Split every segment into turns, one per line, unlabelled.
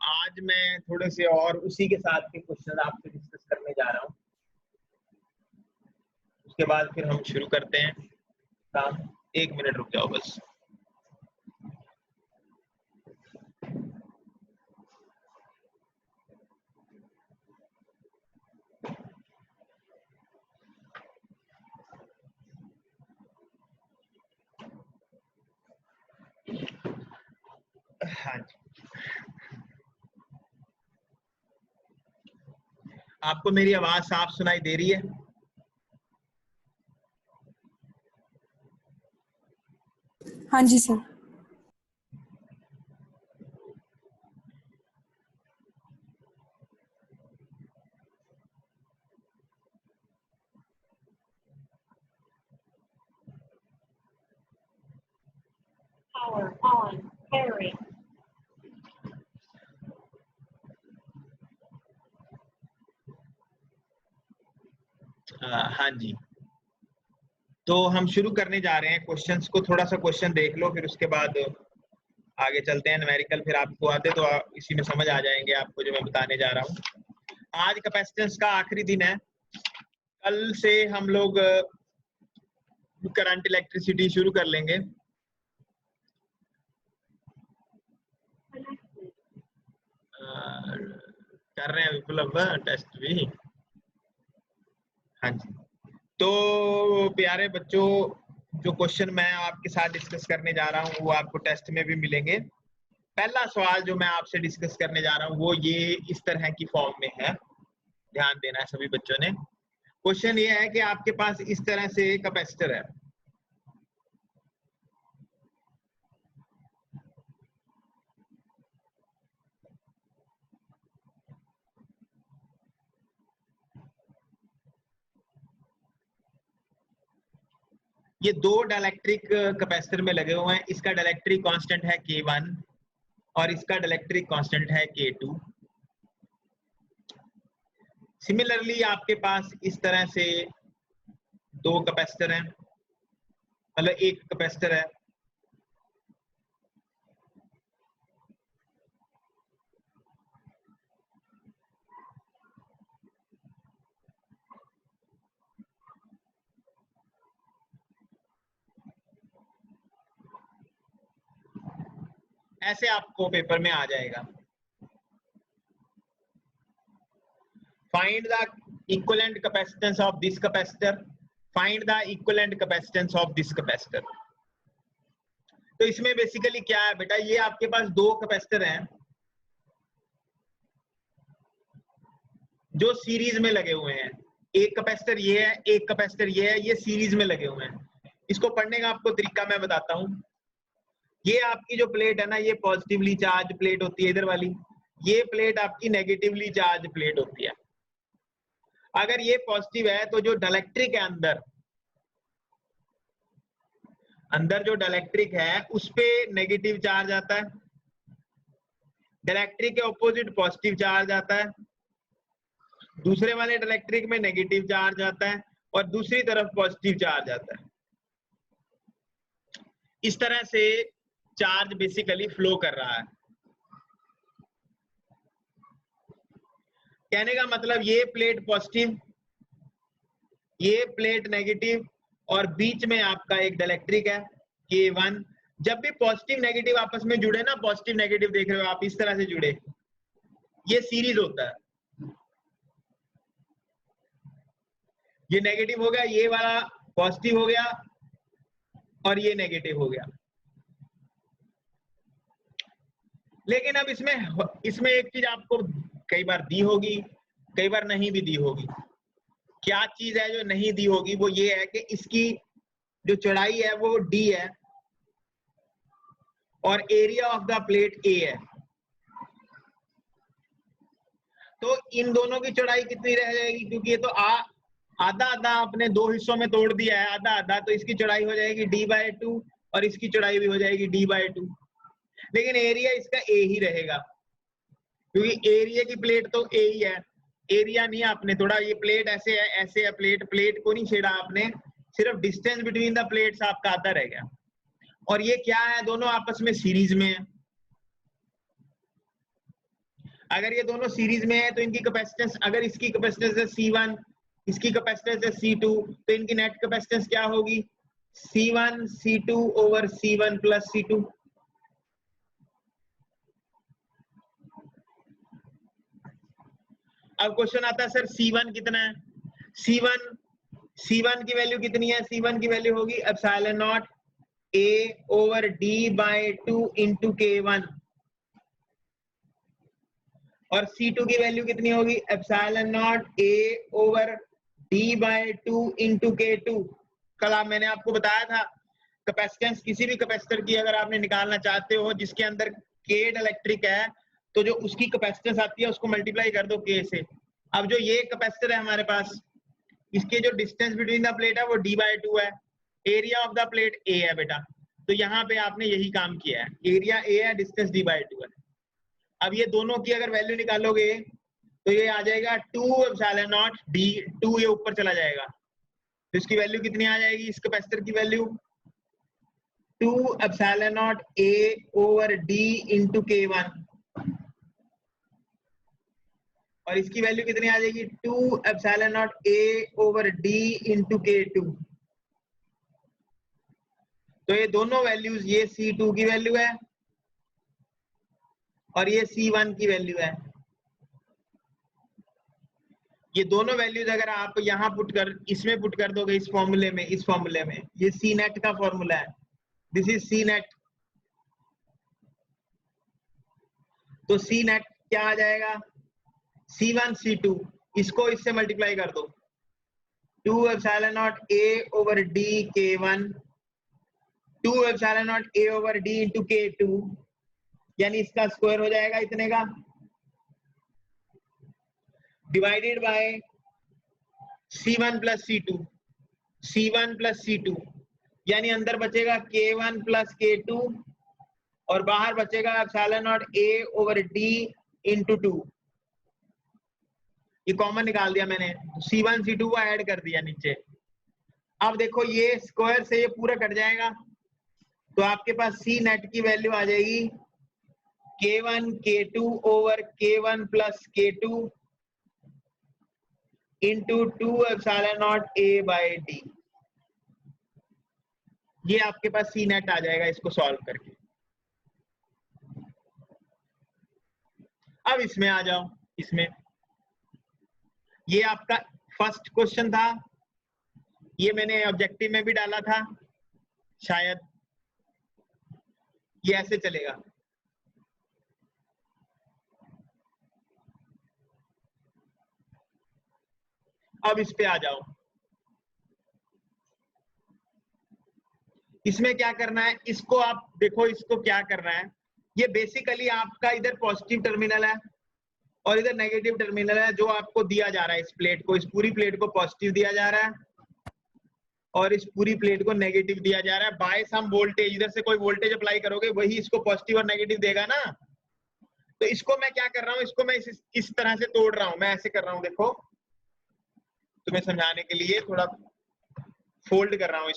आज मैं थोड़े से और उसी के साथ के क्वेश्चन आपसे डिस्कस करने जा रहा हूँ। उसके बाद फिर हम शुरू करते हैं काम। 1 मिनट रुक जाओ बस। हाँ जी, आपको मेरी आवाज साफ सुनाई दे रही है?
हाँ जी सर।
Power on, pairing.
हाँ जी, तो हम शुरू करने जा रहे हैं। क्वेश्चंस को थोड़ा सा क्वेश्चन देख लो, फिर उसके बाद आगे चलते हैं। न्यूमेरिकल फिर आपको आते तो इसी में समझ आ जाएंगे आपको जो मैं बताने जा रहा हूँ। आज कैपेसिटेंस का आखिरी दिन है। कल से हम लोग करंट इलेक्ट्रिसिटी शुरू कर लेंगे। कर रहे हैं बिल्कुल अब टेस्ट भी। हाँ जी, तो प्यारे बच्चों, जो क्वेश्चन मैं आपके साथ डिस्कस करने जा रहा हूँ वो आपको टेस्ट में भी मिलेंगे। पहला सवाल जो मैं आपसे डिस्कस करने जा रहा हूँ वो ये इस तरह की फॉर्म में है। ध्यान देना है सभी बच्चों ने। क्वेश्चन ये है कि आपके पास इस तरह से कैपेसिटर है। ये दो डाइलेक्ट्रिक कैपेसिटर में लगे हुए हैं। इसका डाइलेक्ट्रिक कांस्टेंट है K1 और इसका डाइलेक्ट्रिक कांस्टेंट है K2। सिमिलरली आपके पास इस तरह से दो कैपेसिटर हैं, मतलब एक कैपेसिटर है। ऐसे आपको पेपर में आ जाएगा। Find the equivalent capacitance of this capacitor, find the equivalent capacitance of this capacitor. तो इसमें बेसिकली क्या है बेटा, ये आपके पास दो कैपेसिटर हैं जो सीरीज में लगे हुए हैं। एक कैपेसिटर ये है, एक कैपेसिटर ये है, ये सीरीज में लगे हुए हैं। इसको पढ़ने का आपको तरीका मैं बताता हूं। ये आपकी जो प्लेट है ना, ये पॉजिटिवली चार्ज प्लेट होती है इधर वाली। ये प्लेट आपकी नेगेटिवली चार्ज प्लेट होती है। अगर ये पॉजिटिव है तो जो डाइलेक्ट्रिक है अंदर जो डाइलेक्ट्रिक है उस पे नेगेटिव चार्ज आता है, डाइलेक्ट्रिक के ऑपोजिट पॉजिटिव चार्ज आता है, दूसरे वाले डाइलेक्ट्रिक में नेगेटिव चार्ज आता है और दूसरी तरफ पॉजिटिव चार्ज आता है। इस तरह से चार्ज बेसिकली फ्लो कर रहा है। कहने का मतलब ये प्लेट पॉजिटिव, ये प्लेट नेगेटिव और बीच में आपका एक डाइलेक्ट्रिक है K1। जब भी पॉजिटिव नेगेटिव आपस में जुड़े ना, पॉजिटिव नेगेटिव देख रहे हो आप, इस तरह से जुड़े, ये सीरीज होता है। ये नेगेटिव हो गया, ये वाला पॉजिटिव हो गया और ये नेगेटिव हो गया। लेकिन अब इसमें एक चीज आपको कई बार दी होगी, कई बार नहीं भी दी होगी। क्या चीज है जो नहीं दी होगी? वो ये है कि इसकी जो चौड़ाई है वो D है और area of the plate A है। तो इन दोनों की चौड़ाई कितनी रह जाएगी? क्योंकि ये तो आधा आधा आपने दो हिस्सों में तोड़ दिया है, आधा आधा, तो इसकी चौड़ाई हो जाएगी D/2 और इसकी चौड़ाई भी हो जाएगी D/2। लेकिन एरिया इसका A ही रहेगा क्योंकि एरिया की प्लेट तो A ही है। एरिया नहीं आपने तोड़ा, ये प्लेट ऐसे है प्लेट को नहीं छेड़ा आपने, सिर्फ डिस्टेंस बिटवीन द प्लेट्स आपका आता रह गया। और ये क्या है, दोनों आपस में सीरीज में है। अगर ये दोनों सीरीज में है तो इनकी कैपेसिटेंस, अगर इसकी कैपेसिटेंस है C1, इसकी कैपेसिटेंस है C2, तो इनकी नेट कैपेसिटेंस क्या होगी? C1 C2 over C1 plus C2। अब क्वेश्चन आता है सर C1 कितना है? C1 की वैल्यू कितनी है? C1 की वैल्यू होगी epsilon not A over D by 2 into K1, और C2 की वैल्यू कितनी होगी? Epsilon not A over D by 2 into K2। कल मैंने आपको बताया था कैपेसिटेंस किसी भी कैपेसिटर की अगर आपने निकालना चाहते हो जिसके अंदर K डाइलेक्ट्रिक है, तो जो उसकी कैपेसिटेंस आती है उसको मल्टीप्लाई कर दो K से। अब जो ये कैपेसिटर है हमारे पास, इसके जो डिस्टेंस बिटवीन द प्लेट है वो D बाय 2 है, area of the plate A है बेटा। तो यहाँ पे आपने यही काम किया है, एरिया A है, डिस्टेंस D बाय 2 है। अब ये दोनों की अगर वैल्यू निकालोगे तो ये आ जाएगा 2 एप्सिलॉन नॉट D, 2 ये ऊपर चला जाएगा, तो इसकी वैल्यू कितनी आ जाएगी? इस कैपेसिटर की value 2 epsilon not A over D into K1, और इसकी वैल्यू कितनी आ जाएगी? 2 epsilon not A over D into K2। तो ये दोनों वैल्यूज, ये C2 की वैल्यू है और ये C1 की वैल्यू है। ये दोनों वैल्यूज अगर आप यहाँ पुट कर, इसमें पुट कर दोगे, इस फॉर्मूले में, इस फॉर्मूले में, ये C नेट का फॉर्मूला है, दिस इज C नेट। तो C नेट क्या आ जाएगा? C1 C2, इसको इससे मल्टीप्लाई कर दो, 2 epsilon not A over D K1, 2 epsilon not A over D into K2, यानी इसका स्क्वायर हो जाएगा इतने का, divided by C1 plus C2, C1 plus C2, यानी अंदर बचेगा K1 प्लस K2 और बाहर बचेगा epsilon not A over D into 2। ये कॉमन निकाल दिया मैंने, C1 C2 को ऐड कर दिया नीचे। अब देखो ये स्क्वायर से ये पूरा कट जाएगा, तो आपके पास C नेट की वैल्यू आ जाएगी K1 K2 over K1 plus K2 into 2 epsilon not A by D। ये आपके पास C नेट आ जाएगा इसको सॉल्व करके। अब इसमें आ जाओ, इसमें ये आपका फर्स्ट क्वेश्चन था, ये मैंने ऑब्जेक्टिव में भी डाला था शायद, ये ऐसे चलेगा। अब इस पे आ जाओ, इसमें क्या करना है, इसको आप देखो, इसको क्या करना है, ये बेसिकली आपका इधर पॉजिटिव टर्मिनल है और इधर नेगेटिव टर्मिनल है, जो आपको दिया जा रहा है। इस प्लेट को, इस पूरी प्लेट को पॉजिटिव दिया जा रहा है और इस पूरी प्लेट को नेगेटिव दिया जा रहा है बाय सम वोल्टेज। इधर से कोई वोल्टेज अप्लाई करोगे वही इसको पॉजिटिव और नेगेटिव देगा ना। तो इसको मैं क्या कर रहा हूँ, इसको मैं इस तरह से तोड़ रहा हूँ, मैं ऐसे कर रहा हूँ, देखो तुम्हें समझाने के लिए थोड़ा फोल्ड कर रहा हूँ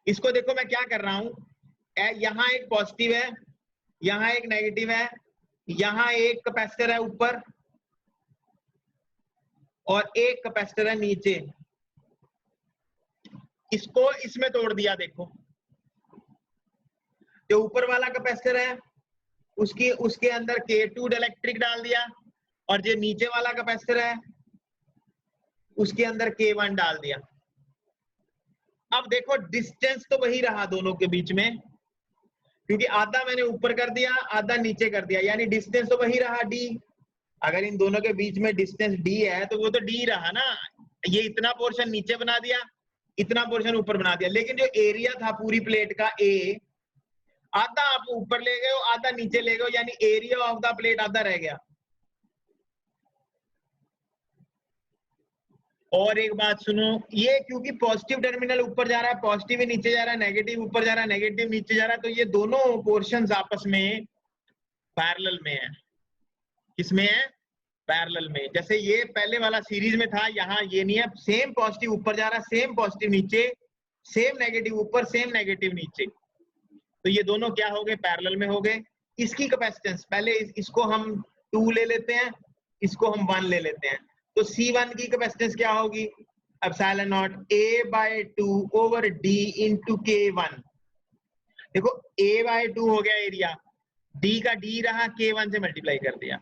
इसको देखो मैं क्या कर रहा हूँ, यहाँ एक पॉजिटिव है, यहाँ एक नेगेटिव है, यहाँ एक कैपेसिटर है ऊपर और एक कैपेसिटर है नीचे, इसको इसमें तोड़ दिया। देखो जो ऊपर वाला कैपेसिटर है उसके अंदर K2 डाइलेक्ट्रिक डाल दिया और जो नीचे वाला कैपेसिटर है उसके अंदर K1 डाल दिया। अब देखो डिस्टेंस तो वही रहा दोनों के बीच में, क्योंकि आधा मैंने ऊपर कर दिया आधा नीचे कर दिया, यानी डिस्टेंस तो वही रहा D। अगर इन दोनों के बीच में डिस्टेंस D है तो वो तो D रहा ना। ये इतना पोर्शन नीचे बना दिया, इतना पोर्शन ऊपर बना दिया, लेकिन जो एरिया था पूरी प्लेट का A, आधा आप ऊपर ले गए हो आधा नीचे ले गए हो, यानी एरिया ऑफ द प्लेट आधा रह गया। और एक बात सुनो, ये क्योंकि पॉजिटिव टर्मिनल ऊपर जा रहा है, पॉजिटिव ही नीचे जा रहा है, नेगेटिव ऊपर जा रहा है, नेगेटिव नीचे जा रहा है, तो ये दोनों पोर्शंस आपस में पैरेलल में है। किसमें है? पैरेलल में। जैसे ये पहले वाला सीरीज में था, यहाँ ये नहीं है, सेम पॉजिटिव ऊपर जा रहा है, सेम पॉजिटिव नीचे, सेम नेगेटिव ऊपर, सेम नेगेटिव नीचे। तो ये दोनों क्या हो गए, पैरेलल में हो गए। इसकी कैपेसिटेंस पहले इसको हम 2 ले लेते हैं, इसको हम 1 ले लेते हैं। तो C1 की कैपेसिटेंस क्या होगी, epsilon not A/2 over D into K1। देखो A/2 हो गया एरिया, D का D रहा, K1 से मल्टीप्लाई कर दिया।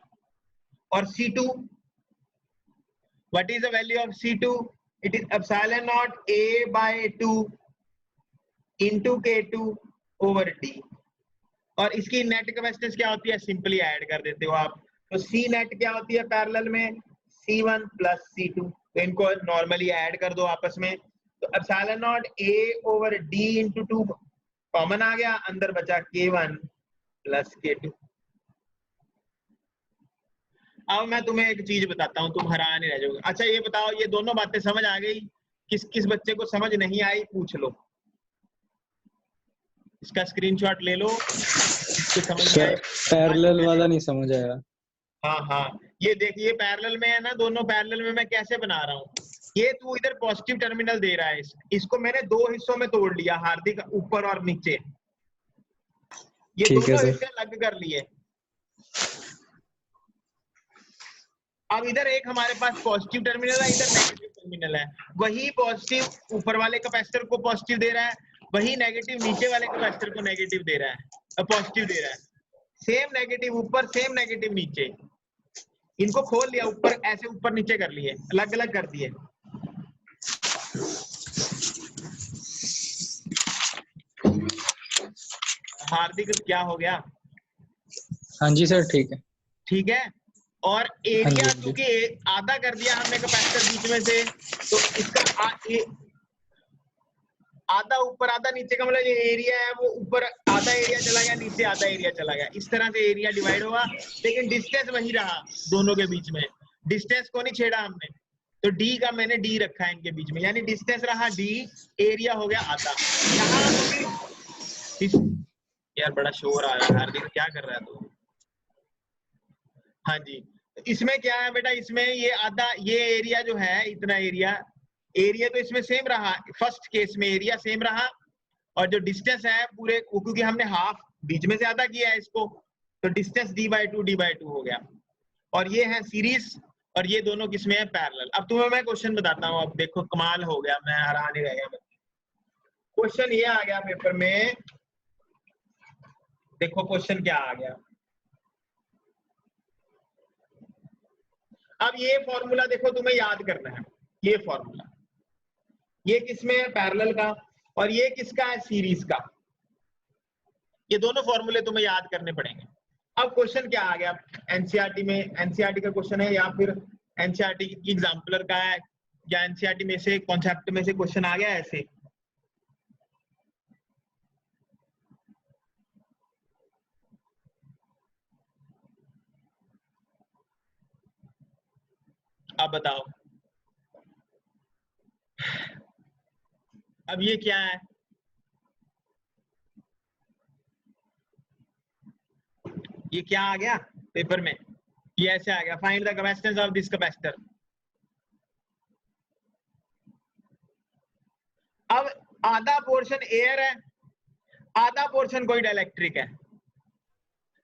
और C2, what is the value of C2? It is epsilon not A/2 into K2 over D। और इसकी नेट कैपेसिटेंस क्या होती है, सिंपली ऐड कर देते हो आप। तो C नेट क्या होती है पैरेलल में, C1 प्लस C2। तो इनको नॉर्मली ऐड कर दो आपस में। तो epsilon not A over D into 2 common आ गया, अंदर बचा K1 प्लस K2। अब मैं तुम्हें एक चीज बताता हूँ, तुम हैरान ही रह जाओगे। अच्छा ये बताओ, ये दोनों बातें समझ आ गई? किस किस बच्चे को समझ नहीं आई पूछ लो, इसका स्क्रीनशॉट ले लो। इसको समझ नहीं आई,
पैरेलल वाला नहीं समझ आया।
हाँ हाँ, ये देखिए पैरेलल में है ना, दोनों पैरेलल में मैं कैसे बना रहा हूँ। ये तू इधर पॉजिटिव टर्मिनल दे रहा है, इसको मैंने 2 हिस्सों में तोड़ लिया, हार्दिक ऊपर और नीचे, ये
ठीक है
दोनों
सर।
हिस्से अलग कर लिए। अब इधर एक हमारे पास पॉजिटिव टर्मिनल है, इधर नेगेटिव टर्मिनल है। वही पॉजिटिव ऊपर वाले कैपेसिटर को पॉजिटिव दे रहा है, वही नेगेटिव नीचे वाले कैपेसिटर को नेगेटिव दे रहा है, पॉजिटिव दे रहा है। सेम नेगेटिव ऊपर, सेम नेगेटिव नीचे। इनको खोल लिया, ऊपर ऐसे ऊपर नीचे कर लिए, अलग अलग कर दिए। हार्दिक क्या हो गया?
हाँ जी सर, ठीक है।
ठीक है। और
हाँ जी,
एरिया
हाँ जी।
क्योंकि आधा कर दिया हमने कैपेसिटर बीच में से, तो इसका आधा ऊपर आधा नीचे का मतलब ये एरिया है, वो ऊपर आधा एरिया चला गया, नीचे आधा एरिया चला गया। इस तरह से एरिया डिवाइड हुआ, लेकिन डिस्टेंस वही रहा दोनों के बीच में। डिस्टेंस को नहीं छेड़ा हमने, तो डी का मैंने डी रखा है इनके बीच में, यानी डिस्टेंस रहा डी, एरिया हो गया आधा। यहाँ यार बड़ा शोर आ रहा है, हार्दिक क्या कर रहा है तू? हाँ जी, इसमें क्या है बेटा, इसमें ये आधा, ये एरिया जो है, इतना एरिया तो इसमें सेम रहा, फर्स्ट केस में एरिया सेम रहा। और जो डिस्टेंस है पूरे, क्योंकि हमने हाफ बीच में से आधा किया है इसको, तो डिस्टेंस d/2 हो गया। और ये है सीरीज, और ये दोनों किसमें है, पैरेलल। अब तुम्हें मैं क्वेश्चन बताता हूँ, अब देखो कमाल हो गया, मैं हैरान ही रह गया। क्वेश्चन ये आ गया पेपर में, देखो क्वेश्चन क्या आ गया। अब ये फॉर्मूला देखो, तुम्हें याद करना है। ये फॉर्मूला, ये किसमें है, पैरेलल का, और ये किसका है, सीरीज का। ये दोनों फॉर्मूले तुम्हें याद करने पड़ेंगे। अब क्वेश्चन क्या आ गया, एनसीईआरटी में, एनसीईआरटी का क्वेश्चन है, या फिर एनसीईआरटी की एग्जाम्पलर का है, या एनसीईआरटी में से कॉन्सेप्ट में से क्वेश्चन आ गया ऐसे। अब बताओ, अब ये क्या है, ये क्या आ गया पेपर में, ये ऐसे आ गया, find the capacitance of this capacitor. अब आधा पोर्शन एयर है, आधा पोर्शन कोई डाइलेक्ट्रिक है,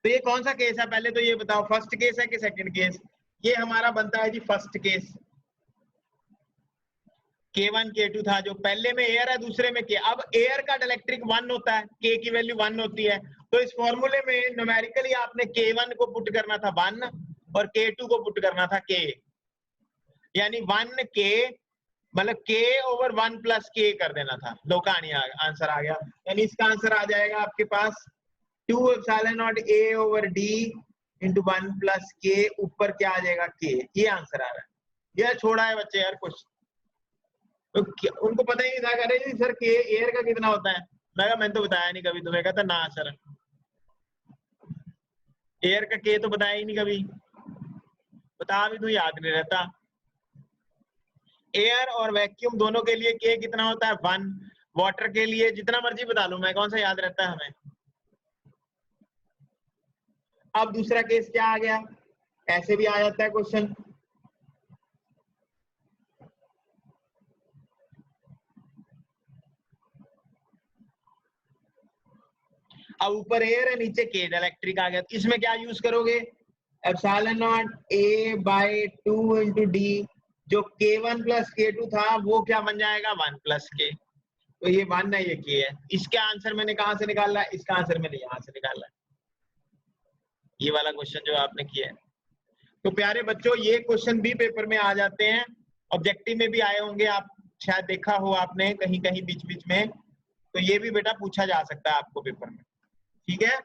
तो ये कौन सा केस है, पहले तो ये बताओ, फर्स्ट केस है कि सेकंड केस? ये हमारा बनता है जी फर्स्ट केस। K1 K2 था, जो पहले में एयर है, दूसरे में K। अब एयर का डाइलेक्ट्रिक 1 होता है, K की वैल्यू 1 होती है, तो इस फॉर्मूले में न्यूमेरिकली आपने K1 को पुट करना था 1 और K2 को पुट करना था K, यानी 1K मतलब K ओवर 1 प्लस K कर देना था। दो कहानी आंसर आ गया, यानी इसका आंसर आ जाएगा आपके पास 2 epsilon not A over D into 1 plus K, ऊपर क्या आ जाएगा K। ये आंसर आ रहा है। यह छोड़ा है बच्चे यार कुछ, तो उनको पता ही नहीं था, कह रहे जी सर के एयर का कितना होता है। मैं कहा मैंने तो बताया नहीं कभी तुम्हें, कहता ना सर, एयर का के तो बताया ही नहीं कभी, बता भी तो याद नहीं रहता। एयर और वैक्यूम दोनों के लिए के कितना होता है, 1। वाटर के लिए जितना मर्जी बता लूं मैं, कौन सा याद रहता है हमें। अब दूसरा केस क्या आ गया, ऐसे भी आ जाता है क्वेश्चन। अब ऊपर एयर है, नीचे के इलेक्ट्रिक आ गया, तो इसमें क्या यूज करोगे, epsilon not a by 2 into D, जो k1 प्लस k2 था वो क्या बन जाएगा 1 प्लस k, तो ये 1 है ये k है। इसका आंसर मैंने कहां से निकाला है, इसका आंसर मैंने यहां से निकाला है, ये वाला क्वेश्चन जो आपने किया है। तो प्यारे बच्चों ये क्वेश्चन भी पेपर में आ जाते हैं, ऑब्जेक्टिव में भी आए होंगे, आप शायद देखा हो आपने कहीं कहीं बीच बीच में, तो ये भी बेटा पूछा जा सकता है आपको पेपर में, ठीक है।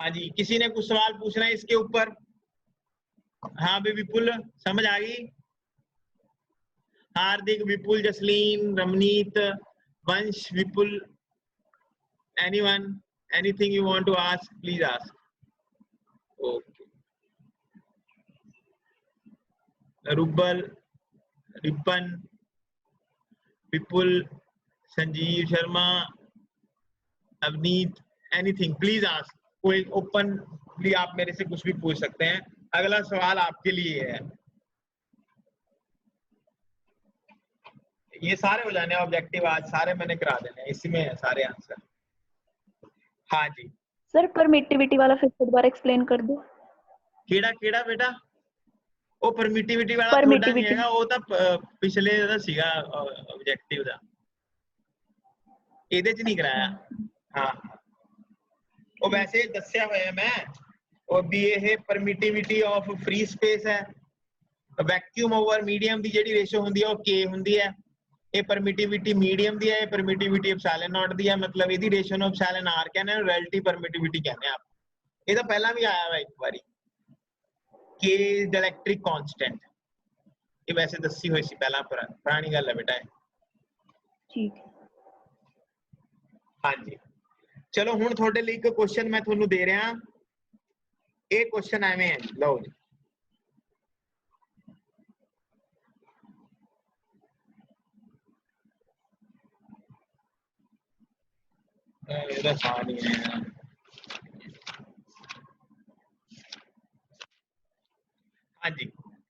हाँ जी, किसी ने कुछ सवाल पूछना है इसके ऊपर? हाँ भी विपुल, समझ आ गई? हार्दिक, विपुल, Jasleen, Ramneet, Vansh, Vipul, anyone, anything you want to ask please ask. Okay, Rubal, Ripan, Vipul, Sanjeev Sharma, Avneet, anything please ask, कोई ओपनली आप मेरे से कुछ भी पूछ सकते हैं। अगला सवाल आपके लिए है, ये सारे हो जाने ऑब्जेक्टिव, आज सारे मैंने करा देने, इसी में है सारे आंसर। हाँ जी
सर परमिटिविटी वाला फिर से दोबारा एक्सप्लेन कर दो।
केड़ा केड़ा बेटा, ਉਹ परमिटिविटी वाला थोड़ा नहीं हैगा, ਉਹ ਤਾਂ ਪਿਛਲੇ ਦਾ ਸੀਗਾ ਆਬਜੈਕਟਿਵ ਦਾ, ਇਹਦੇ ਚ ਨਹੀਂ ਕਰਾਇਆ। ਹਾਂ ਉਹ ਵੈਸੇ ਦੱਸਿਆ ਹੋਇਆ ਮੈਂ, ਉਹ ਵੀ ਇਹ परमिटिविटी ਆਫ ਫ੍ਰੀ ਸਪੇਸ ਹੈ, ਵੈਕਿਊਮ ਓਵਰ ਮੀਡੀਅਮ ਦੀ ਜਿਹੜੀ ਰੇਸ਼ੋ ਹੁੰਦੀ ਹੈ ਉਹ k ਹੁੰਦੀ ਹੈ, ਇਹ परमिटिविटी मीडियम ਦੀ ਹੈ, ਇਹ परमिटिविटी एप्सिलॉन नॉट ਦੀ ਹੈ, मतलब ਇਹਦੀ ਰੇਸ਼ੋ ਨੂੰ एप्सिलॉन r ਕਹਿੰਦੇ ਨੇ, ਰਿਲੇਟਿਵ परमिटिविटी ਕਹਿੰਦੇ ਆ। ਇਹ ਤਾਂ ਪਹਿਲਾਂ ਵੀ ਆਇਆ ਵਾ ਇੱਕ ਵਾਰੀ, k इलेक्ट्रिक कांस्टेंट, ये वैसे दसी हुई सी पहला, पुरानी गल है बेटा।
ठीक है
हाँ जी, चलो हुण थोड़े लिए एक क्वेश्चन मैं थोनू दे रहा, ये क्वेश्चन एवें है, लो जी आसान ही है। हाँ जी,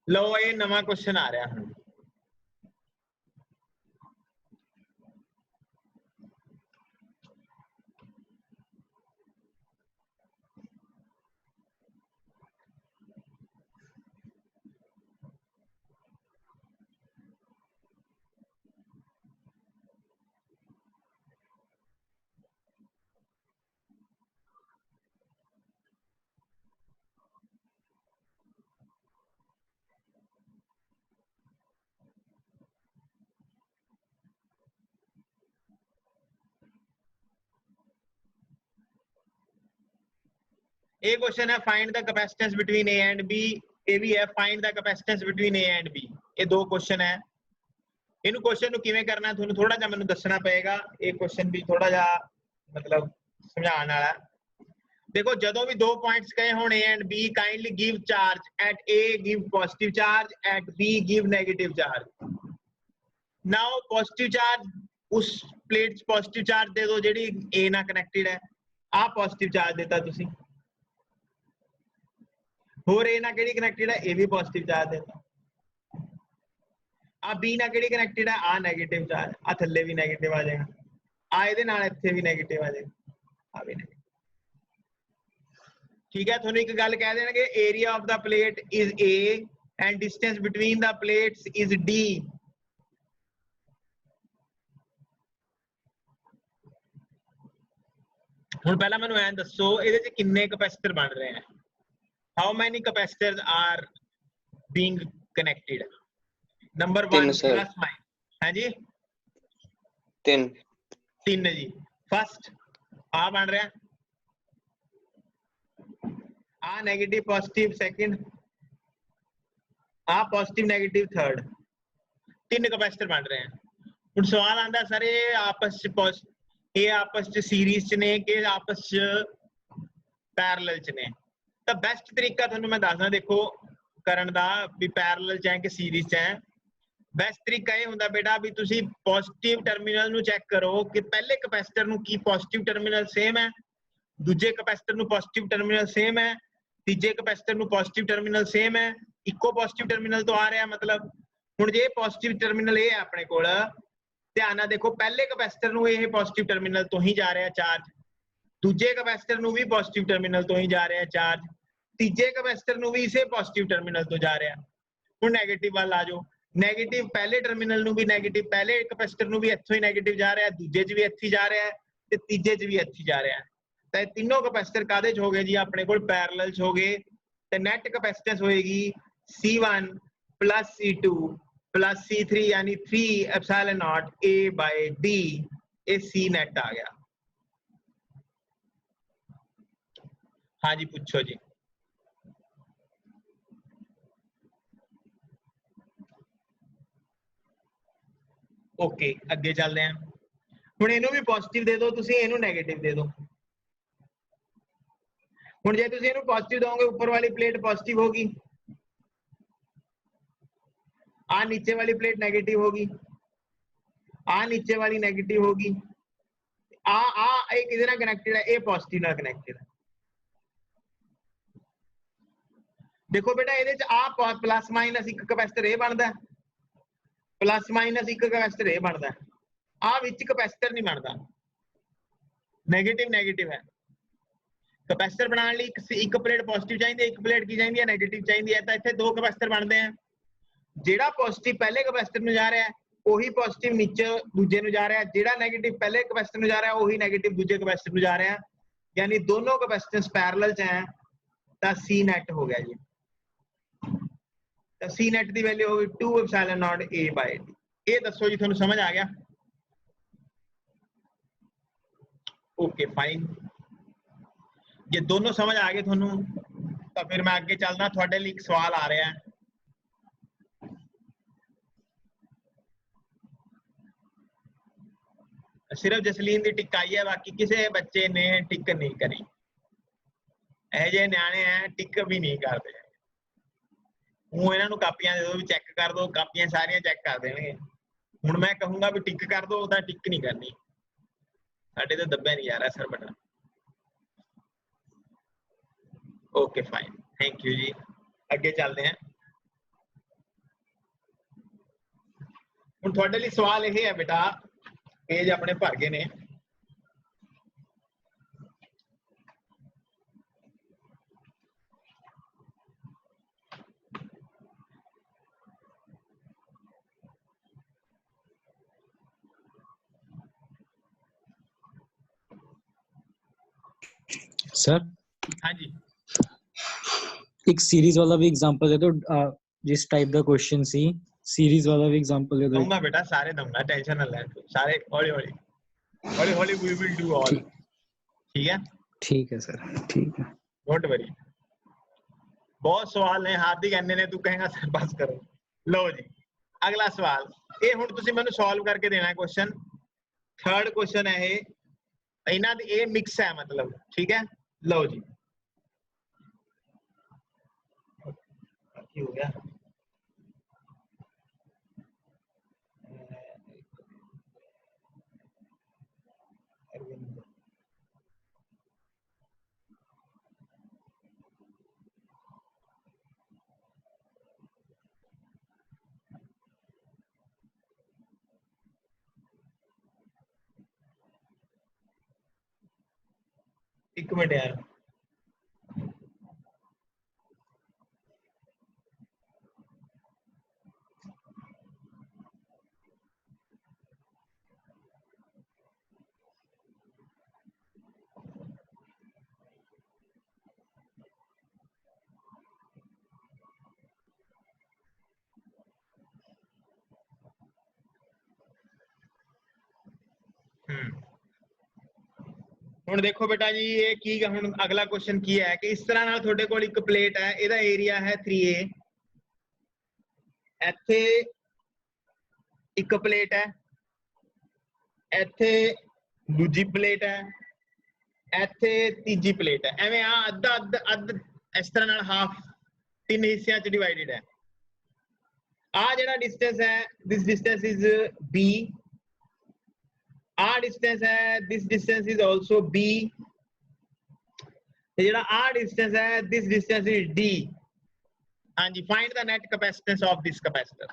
लो ये नवा क्वेश्चन आ रहा है। ये क्वेश्चन है find the capacitance between A and B, ये भी है find the capacitance between A and B, ये दो क्वेश्चन है। इन क्वेश्चन को किवें करना है थोड़ा थोड़ा जा मैंने दसना पएगा, ये क्वेश्चन भी थोड़ा जा मतलब समझाने वाला। देखो जदों भी दो पॉइंट्स कहे हों A and B, kindly give charge at A give positive charge, at B give negative charge. Now positive charge उस प्लेट पॉजिटिव चार्ज दे दो जेडी ए ना कनेक्टेड है, आ पॉजिटिव चार्ज देता तुसी, होर ए ना केड़ी कनेक्टेड है, ए भी पॉजिटिव चार्ज देता, आ बी ना केड़ी कनेक्टेड है, आ नेगेटिव चार्ज, आ थल्ले भी नेगेटिव आ जाएगा, आ इहदे नाल इत्थे भी नेगेटिव आ जाएगा, आ भी नेगेटिव। ठीक है, थोड़ी एक गल कह देना कि area of the plate is A and distance between the plates is D. हुण पहला मैनूं ऐ दसो इहदे च किन्ने कैपेसिटर बन रहे हैं, how many capacitors are being connected? Number 1 plus minus, हाँ जी तीन जी। फर्स्ट आ बन रहा है, आ नेगेटिव पॉजिटिव सेकंड, आ पॉजिटिव नेगेटिव थर्ड, तीन कैपेसिटर बन रहे हैं। हुण सवाल आंदा सर ये आपस च सीरीज च ने कि आपस च पैरेलल च ने, तो बेस्ट तरीका थोनू मैं दसदा देखो करन दा भी पैरेलल च है कि सीरीज च है। बेस्ट तरीका ये हुंदा बेटा भी तुसी पॉजिटिव टर्मिनल नू चेक करो कि पहले कैपेसिटर नू की पॉजिटिव टर्मिनल सेम है, दूजे कैपेसिटर नू पॉजिटिव टर्मिनल सेम है, तीजे कैपेसिटर नू पॉजिटिव टर्मिनल सेम है, इको पॉजिटिव टर्मिनल तो आ रहा है। मतलब हुण जे पॉजिटिव टर्मिनल ये है अपने कोल ध्यान ਨਾਲ देखो पहले कैपेसिटर ਨੂੰ ਇਹ पॉजिटिव टर्मिनल ਤੋਂ ਹੀ ਜਾ ਰਿਹਾ ਚਾਰਜ, ਦੂਜੇ कैपेसिटर ਨੂੰ ਵੀ पॉजिटिव टर्मिनल ਤੋਂ ਹੀ ਜਾ ਰਿਹਾ ਚਾਰਜ, ਤੀਜੇ कैपेसिटर ਨੂੰ ਵੀ ਇਸੇ पॉजिटिव टर्मिनल ਤੋਂ ਜਾ ਰਿਹਾ। ਹੁਣ 네ਗੇਟਿਵ ਵੱਲ ਆ ਜਾਓ, 네ਗੇਟਿਵ ਪਹਿਲੇ ਟਰਮੀਨਲ ਨੂੰ ਵੀ 네ਗੇਟਿਵ, ਪਹਿਲੇ कैपेसिटर ਨੂੰ ਵੀ ਇੱਥੋਂ ਹੀ 네ਗੇਟਿਵ ਜਾ ਰਿਹਾ, ਦੂਜੇ 'ਚ ਵੀ ਇੱਥੇ ਜਾ ਰਿਹਾ ਤੇ ਤੀਜੇ 'ਚ ਵੀ ਇੱਥੇ ਜਾ ਰਿਹਾ। ਤਾਂ ਇਹ ਤਿੰਨੋਂ कैपेसिटर ਕਾਦੇ 'ਚ ਹੋ ਗਏ ਜੀ, ਆਪਣੇ ਕੋਲ ਪੈਰਲਲ 'ਚ ਹੋ ਗਏ। ਤੇ ਨੈਟ कैपेसिटेंस ਹੋਏਗੀ C1 + C2 + C3 यानी 3 epsilon not A by D, ये C नेट आ गया। हाँ जी पूछो जी। ओके अगे चलते हैं। हुण इहनूं भी पॉजिटिव दे दो, तुसीं इहनूं नेगेटिव दे दो। हुण जे तुसीं इहनूं पॉजिटिव दोगे, ऊपर वाली प्लेट पॉजिटिव होगी, आ नीचे वाली प्लेट नेगेटिव होगी, आ नीचे वाली नेगेटिव होगी, आ एक किहदे नाल कनेक्टेड है, ए पॉजिटिव नाल कनेक्टेड है। देखो बेटा ਇਹਦੇ ਚ ਆ प्लस माइनस एक कैपेसिटर ਇਹ ਬਣਦਾ, प्लस माइनस एक कैपेसिटर ਇਹ ਬਣਦਾ, ਆ ਵਿੱਚ कैपेसिटर नहीं ਬਣਦਾ, नेगेटिव नेगेटिव है। कैपेसिटर बनाने ਲਈ एक प्लेट पॉजिटिव चाहिए, एक प्लेट की चाहिए नेगेटिव चाहिए, तो इत्थे दो कैपेसिटर बनते हैं। ਜਿਹੜਾ पॉजिटिव पहले कैपेसिटर ਨੂੰ जा रहा है, ਉਹੀ पॉजिटिव नीचे दूजे ਨੂੰ जा रहा है, ਜਿਹੜਾ नेगेटिव पहले कैपेसिटर ਨੂੰ जा रहा है, ਉਹੀ नेगेटिव दूजे कैपेसिटर ਨੂੰ जा रहा है, यानी दोनों कैपेसिटेंस पैरेलल च हैं, तो सी नेट हो गया जी। तो सी नेट की वैल्यू होगी 2 epsilon not A by D। ये दसो जी, थोड़ा समझ आ गया? ओके फाइन, जे दोनों समझ आ गए थोनू, तो फिर मैं आगे चलना, थोड़े लिए एक सवाल आ रहा है। सिर्फ जसलीन की टिक आई है, बाकी किसी बच्चे ने टिक नहीं करी। यह जे न्याणे हैं टिक भी नहीं करते, हूँ इन्हां नूं कापियां दे दो भी चेक कर दो, कापियां सारियां चेक कर देंगे। हुण मैं कहूँगा भी टिक कर दो, तो टिक नहीं करनी, साडे तो दब्बे नहीं जा रहा sir button. Okay fine, thank you जी। अगे चलते हैं। हुण तुहाडे लई सवाल यह है बेटा, पेज अपने भर गए ने,
सर
हाँ जी
एक सीरीज वाला भी एग्जांपल है, तो जिस टाइप का क्वेश्चन सी सीरीज वाला भी एग्जांपल है,
दूंगा बेटा, सारे दूंगा, टेंशन ना ले, सारे हौली हौली हौली हौली वी विल डू ऑल। ठीक है,
ठीक है सर, ठीक है,
डोंट वरी। बहुत सवाल ने, हार्दिक एने ने, तू कहेगा सर बस करो। लो जी अगला सवाल, ये हुण तुसीं मैनूं सॉल्व करके देना है क्वेश्चन। थर्ड क्वेश्चन है ये, इन्हां दी ये मिक्स है मतलब, ठीक है। लो जी हो गया, एक मिनट यार, ਹੁਣ देखो बेटा जी, ये की ਹੁਣ अगला क्वेश्चन की है कि इस तरह ਨਾਲ ਤੁਹਾਡੇ ਕੋਲ ਇੱਕ ਪਲੇਟ ਹੈ, ਇਹਦਾ ਏਰੀਆ ਹੈ 3A, ਇੱਥੇ ਇੱਕ ਪਲੇਟ ਹੈ, ਇੱਥੇ ਦੂਜੀ ਪਲੇਟ ਹੈ, ਇੱਥੇ ਤੀਜੀ ਪਲੇਟ ਹੈ, ਐਵੇਂ ਆ ਅੱਧਾ ਅੱਧ ਇਸ ਤਰ੍ਹਾਂ ਨਾਲ ਹਾਫ, ਤਿੰਨ ਹਿੱਸਿਆਂ ਚ ਡਿਵਾਈਡਡ ਹੈ। ਆ ਜਿਹੜਾ ਡਿਸਟੈਂਸ ਹੈ, ਦਿਸ ਡਿਸਟੈਂਸ ਇਜ਼ B, आ डिस्टेंस है, this distance is also B, जेड़ा आ डिस्टेंस है, this distance is D। हाँ जी, find the net capacitance of this capacitor।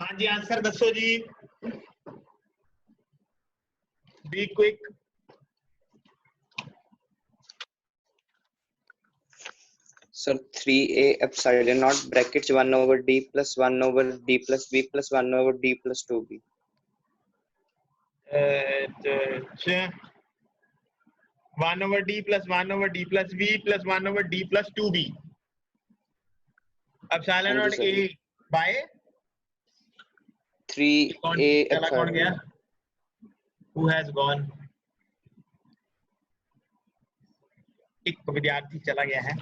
हाँ जी आंसर दसो जी, be quick.
Sir, 3a epsilon naught brackets 1 over d plus 1 over d plus b plus 1 over d plus 2b.
1 over d plus 1 over d plus b plus 1 over d plus 2b epsilon
हाँ जी
naught
sir.
a by
3a
चला कौन गया?
epsilon.
Who has gone? एक विद्यार्थी चला गया है।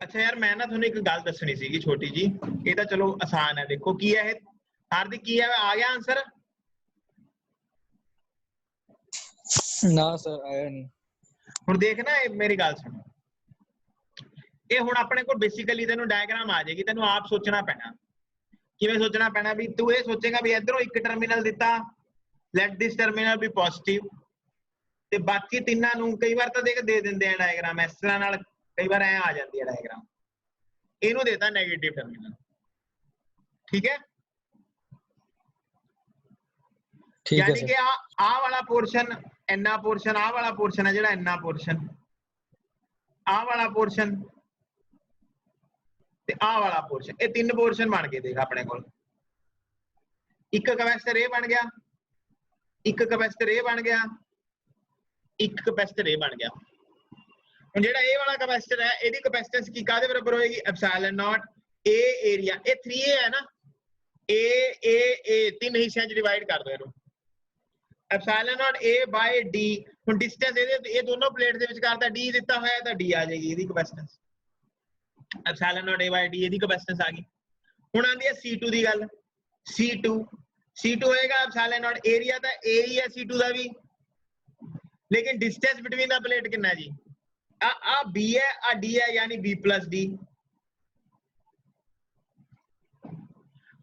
अच्छा यार मैं ना थोड़ी एक गल दसनी सी छोटी जी, ये तो चलो आसान है। देखो की है हार्दिक, की है आ गया आंसर?
ना सर आया नहीं।
ਹੁਣ ਦੇਖ ਨਾ ਇਹ ਮੇਰੀ ਗੱਲ ਸੁਣ, ਇਹ ਹੁਣ ਆਪਣੇ ਕੋਲ ਬੇਸਿਕਲੀ ਤੈਨੂੰ ਡਾਇਗਰਾਮ ਆ ਜਾਏਗੀ, ਤੈਨੂੰ ਆਪ ਸੋਚਣਾ ਪੈਣਾ। ਕਿਵੇਂ ਸੋਚਣਾ ਪੈਣਾ? ਵੀ ਤੂੰ ਇਹ ਸੋਚੇਗਾ ਵੀ ਇਧਰੋਂ ਇੱਕ ਟਰਮੀਨਲ ਦਿੱਤਾ, ਲੈਟ ਦਿਸ ਟਰਮੀਨਲ ਬੀ ਪੋਜ਼ਿਟਿਵ, ਤੇ ਬਾਕੀ ਤਿੰਨਾਂ ਨੂੰ ਕਈ ਵਾਰ ਤਾਂ ਦੇਖ ਦੇ ਦਿੰਦੇ ਆ ਡਾਇਗਰਾਮ ਇਸ ਤਰ੍ਹਾਂ ਨਾਲ, ਕਈ ਵਾਰ ਐ ਆ ਜਾਂਦੀ ਹੈ ਡਾਇਗਰਾਮ। ਇਹਨੂੰ ਦੇਤਾ ਨੈਗੇਟਿਵ ਟਰਮੀਨਲ, ਠੀਕ ਹੈ?
ठीक है
यानी कि
सर।
आ वाला पोर्शन इन्ना पोर्शन, आ वाला पोर्शन है जेड़ा इन्ना पोर्शन, आ वाला पोर्शन ते आ वाला पोर्शन, ये तीन पोर्शन बन गए। देख अपने कोल एक कैपेसिटर ए बन गया, एक कैपेसिटर ए बन गया, एक कैपेसिटर ए बन गया। हुण जेड़ा ए वाला कैपेसिटर है, इहदी कैपेसिटेंस की कादे बराबर होएगी? एप्सिलॉन नॉट ए एरिया, ये 3a है ना, ए तीन हिस्सों च डिवाइड कर दो इहनूं। Epsilon not A by D, हुण डिस्टेंस ये दोनों प्लेट दे विचकार दा डी दिता होया है, तो डी आ जाएगी इहदी capacitance. Epsilon not A by D इहदी कैपेसिटेंस आ गई। हुण आंदी है C2 दी गल। C2 होएगा एप्सिलॉन नॉट एरिया दा ए ही है C2 दा भी, लेकिन डिस्टेंस बिटवीन द प्लेट कितना जी? आ B है, आ D है, यानी B प्लस D।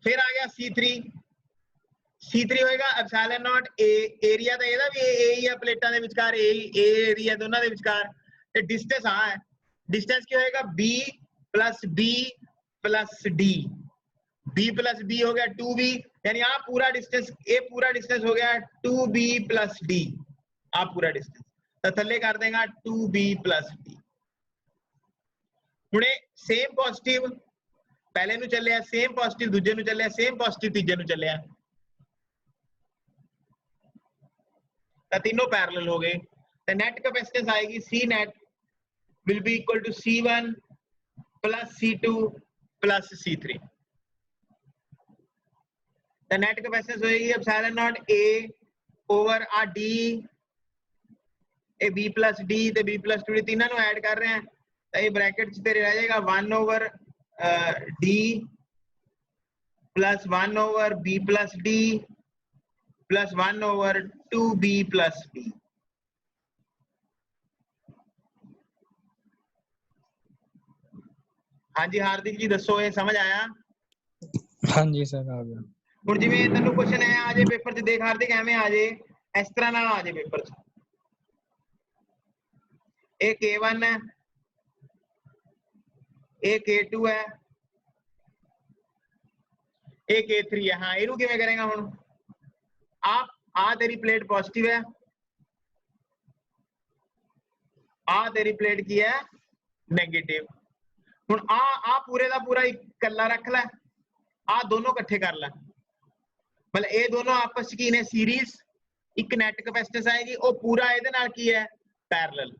फिर आ गया C3 होएगा एप्सिलॉन नॉट ए एरिया दा, एदा भी ए ही है प्लेटां दे विचकार, ए एरिया दोनों दे विचकार, ते डिस्टेंस आ है। डिस्टेंस क्या होएगा? B plus B plus D, B plus B हो गया 2B, यानी आ पूरा डिस्टेंस, ये पूरा डिस्टेंस हो गया 2B प्लस D, आ पूरा डिस्टेंस तो थल्ले कर देगा 2B प्लस D। हुणे सेम पॉजिटिव पहले नु चलिया, सेम पॉजिटिव दूजे नु चलिया, सेम पॉजिटिव तीजे नु चलिया, तो तीनों पैरेलल हो गए। तो नेट कैपेसिटेंस आएगी C net will be equal to C1 plus C2 plus C3। तो नेट कैपेसिटेंस होएगी एप्सिलॉन नॉट A ओवर आ D, A B plus D ते B प्लस 2 तीनों नु ऐड कर रहे हैं, तो ये ब्रैकेट च तेरे रह जाएगा 1 over D plus 1 over B plus D plus 1 over 2B plus B। हाँ जी हार्दिक जी दसो, ये समझ आया?
हाँ जी सर आ गया।
हुण जिवें तैनूं क्वेश्चन है आ जाए पेपर च, देख हार्दिक एवें आ जाए, इस तरह ना आ जाए पेपर च। ये K1 है, ये K2 है, ये K3 है। हाँ इनू किवें करेगा हुण? आप आ तेरी प्लेट पॉजिटिव है, आ तेरी प्लेट की है नेगेटिव। हुण आ पूरे दा पूरा एक कल्ला रख लै, आ दोनों इकट्ठे कर लै, मतलब ये दोनों आपस की ने सीरीज, एक नेट कैपेसिटेंस आएगी, वो पूरा इहदे नाल की है पैरेलल।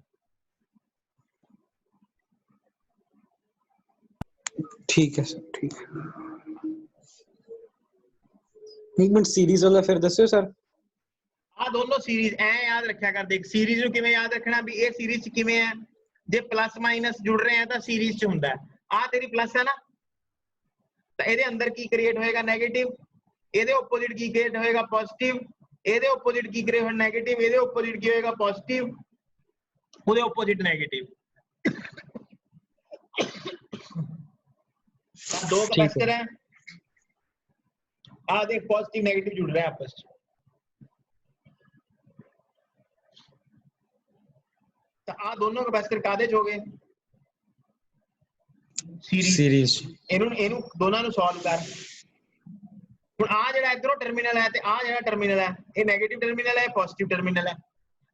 ठीक है सर ठीक है। एक मिनट सीरीज वाला फिर दस्यो सर।
आ दोनों सीरीज ऐ याद रखा कर, देख सीरीज नूं किवें याद रखना भी, ये सीरीज च किवें है, जे प्लस माइनस जुड़ रहे हैं तो सीरीज च हुंदा है। आ तेरी प्लस है ना, तो ਇਹਦੇ अंदर की क्रिएट होएगा नेगेटिव, ਇਹਦੇ opposite की क्रिएट होएगा पॉजिटिव, ਇਹਦੇ opposite की क्रिएट होएगा नेगेटिव, ਇਹਦੇ opposite की होएगा पॉजिटिव, ਉਹਦੇ opposite नेगेटिव। दो
ठीक है।
कैपेसिटर है, आ देख पॉजिटिव नेगेटिव जुड़ रहे हैं आपस में, तो आ दोनों कैपेसिटर कादे च हो गए
सीरीज
ਇਹਨੂੰ ਦੋਨਾਂ ਨੂੰ ਸੋਲਵ ਕਰ। ਹੁਣ ਆ ਜਿਹੜਾ ਇਧਰੋਂ ਟਰਮੀਨਲ ਹੈ ਤੇ ਆ ਜਿਹੜਾ ਟਰਮੀਨਲ ਹੈ ਇਹ 네ਗੇਟਿਵ ਟਰਮੀਨਲ ਹੈ, ਪੋਜ਼ਿਟਿਵ ਟਰਮੀਨਲ ਹੈ।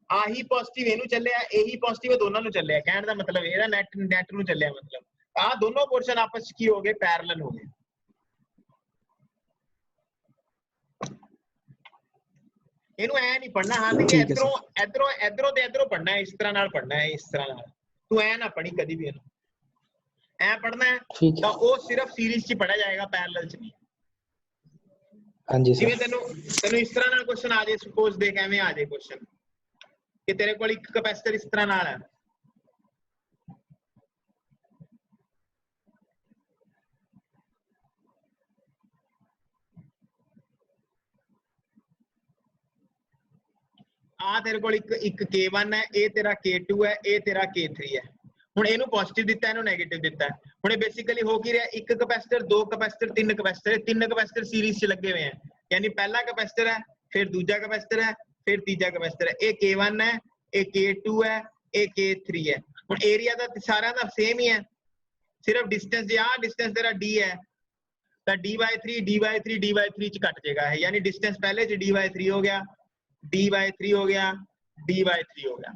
ਆਹੀ ਪੋਜ਼ਿਟਿਵ ਇਹਨੂੰ ਚੱਲਿਆ, ਇਹੀ ਪੋਜ਼ਿਟਿਵ ਦੋਨਾਂ ਨੂੰ ਚੱਲਿਆ। ਕਹਿਣ ਦਾ ਮਤਲਬ ਇਹਦਾ ਨੈਟ ਨੂੰ ਚੱਲਿਆ, ਮਤਲਬ ਆ ਦੋਨੋਂ ਪੋਰਸ਼ਨ ਆਪਸ ਚ ਕੀ ਹੋ ਗਏ, ਪੈਰਲਲ ਹੋ ਗਏ। ਇਹਨੂੰ ਐ ਨਹੀਂ ਪੜਨਾ, ਹਾਂ ਨਹੀਂ ਇਧਰੋਂ ਤੇ ਇਧਰੋਂ ਪੜਨਾ ਹੈ, ਇਸ ਤਰ੍ਹਾਂ ਨਾਲ ਪੜਨਾ ਹੈ, ਇਸ ਤਰ੍ਹਾਂ ਨਾਲ। ਤੂੰ ਐ ਨਾ ਪੜੀ ਕਦੀ ਵੀ ਇਹਨੂੰ, ਐ ਪੜਨਾ ਹੈ ਤਾਂ ਉਹ ਸਿਰਫ ਸੀਰੀਜ਼ ਚ ਪੜਿਆ ਜਾਏਗਾ, ਪੈਰਲਲ ਚ ਨਹੀਂ।
ਹਾਂਜੀ
ਜਿਵੇਂ ਤੈਨੂੰ ਇਸ ਤਰ੍ਹਾਂ ਨਾਲ ਕੁਐਸਚਨ ਆ ਜਾਏ, ਸਪੋਜ਼ ਦੇਖ ਐਵੇਂ ਆ ਜਾਏ ਕੁਐਸਚਨ ਕਿ ਤੇਰੇ ਕੋਲ ਇੱਕ ਕੈਪੈਸਿਟਰ ਇਸ ਤਰ੍ਹਾਂ ਨਾਲ ਹੈ, ਆ ਤੇਰੇ ਕੋਲ ਇੱਕ K1 ਹੈ, ਇਹ ਤੇਰਾ K2 ਹੈ, ਇਹ ਤੇਰਾ K3 ਹੈ। ਹੁਣ ਇਹਨੂੰ ਪੋਜ਼ਿਟਿਵ ਦਿੱਤਾ, ਇਹਨੂੰ 네ਗੇਟਿਵ ਦਿੱਤਾ। ਹੁਣ ਇਹ ਬੇਸਿਕਲੀ ਹੋ ਕੀ ਰਿਹਾ, ਇੱਕ ਕੈਪੈਸਿਟਰ, ਦੋ ਕੈਪੈਸਿਟਰ, ਤਿੰਨ ਕੈਪੈਸਿਟਰ ਸੀਰੀਜ਼ 'ਚ ਲੱਗੇ ਹੋਏ ਆ। ਯਾਨੀ ਪਹਿਲਾ ਕੈਪੈਸਿਟਰ ਹੈ, ਫਿਰ ਦੂਜਾ ਕੈਪੈਸਿਟਰ ਹੈ, ਫਿਰ ਤੀਜਾ ਕੈਪੈਸਿਟਰ ਹੈ। ਇਹ K1 ਹੈ, ਇਹ K2 ਹੈ, ਇਹ K3 ਹੈ। ਹੁਣ ਏਰੀਆ ਦਾ ਸਾਰਿਆਂ ਦਾ ਸੇਮ ਹੀ ਹੈ, ਸਿਰਫ ਡਿਸਟੈਂਸ, ਜੇ ਆਹ ਡਿਸਟੈਂਸ ਤੇਰਾ D ਹੈ ਤਾਂ d/3 ਚ ਕੱਟ ਜਾਏਗਾ ਇਹ। ਯਾਨੀ ਡਿਸਟੈਂਸ ਪਹਿਲੇ ਚ d/3 ਹੋ ਗਿਆ, d/3 ਹੋ ਗਿਆ, d/3 ਹੋ ਗਿਆ।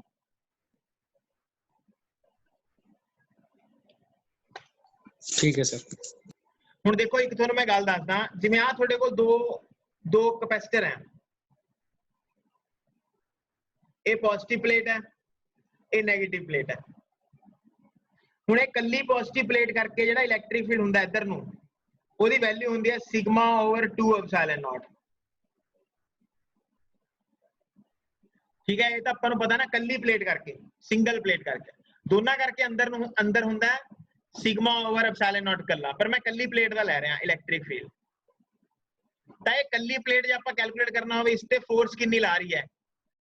ਠੀਕ ਹੈ ਸਰ।
ਹੁਣ ਦੇਖੋ ਇੱਕ ਤੁਹਾਨੂੰ ਮੈਂ ਗੱਲ ਦੱਸਦਾ, ਜਿਵੇਂ ਆ ਤੁਹਾਡੇ ਕੋਲ ਦੋ ਕੈਪੈਸਿਟਰ ਹੈ, ਇਹ ਪੋਜ਼ਿਟਿਵ ਪਲੇਟ ਹੈ, ਇਹ 네ਗੇਟਿਵ ਪਲੇਟ ਹੈ। ਹੁਣ ਇਹ ਕੱਲੀ ਪੋਜ਼ਿਟਿਵ ਪਲੇਟ ਕਰਕੇ ਜਿਹੜਾ ਇਲੈਕਟ੍ਰਿਕ ਫੀਲਡ ਹੁੰਦਾ ਇੱਧਰ ਨੂੰ, ਉਹਦੀ ਵੈਲਿਊ ਹੁੰਦੀ ਹੈ σ/2 ਐਪਸਾਈਲਨ ਨॉट। ਠੀਕ ਹੈ, ਇਹ ਤਾਂ ਆਪਾਂ ਨੂੰ ਪਤਾ ਨਾ, ਕੱਲੀ ਪਲੇਟ ਕਰਕੇ, ਸਿੰਗਲ ਪਲੇਟ ਕਰਕੇ। ਦੋਨਾਂ ਕਰਕੇ ਅੰਦਰ ਹੁੰਦਾ σ/ε ਨॉट ਕੱਲਾ, ਪਰ ਮੈਂ ਕੱਲੀ ਪਲੇਟ ਦਾ ਲੈ ਰਿਹਾ ਇਲੈਕਟ੍ਰਿਕ ਫੀਲਡ। ਤਾਂ ਇਹ ਕੱਲੀ ਪਲੇਟ ਜੇ ਆਪਾਂ ਕੈਲਕੂਲੇਟ ਕਰਨਾ ਹੋਵੇ, ਇਸ ਤੇ ਫੋਰਸ ਕਿੰਨੀ ਲਾ ਰਹੀ ਹੈ,